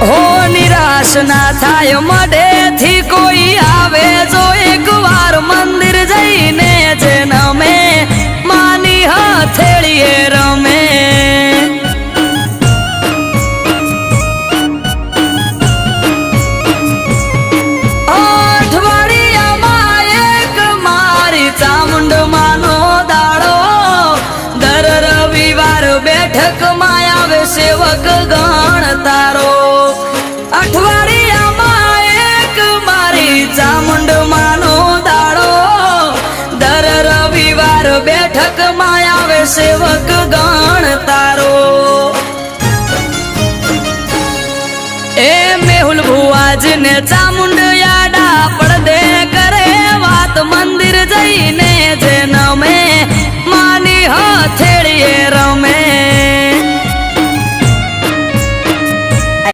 હો નિરાશ ના થાય મઢેથી કોઈ આવે જો એક વાર મંદિર જઈને જન્મે માની હથેળીએ રમે અઠવાડિયામાં એક મારી ચામુંડ માનો દાડો દર રવિવાર બેઠકમાં આવે સેવક ગણ તારો અઠવાડિયામાં એક મારી ચામુંડ માનો દાડો દર રવિવાર બેઠકમાં આવે સેવક ગણ તારો એ મેહુલ ભુવાજીને ચામુંડ યાડા પડદે કરે વાત મંદિર જઈને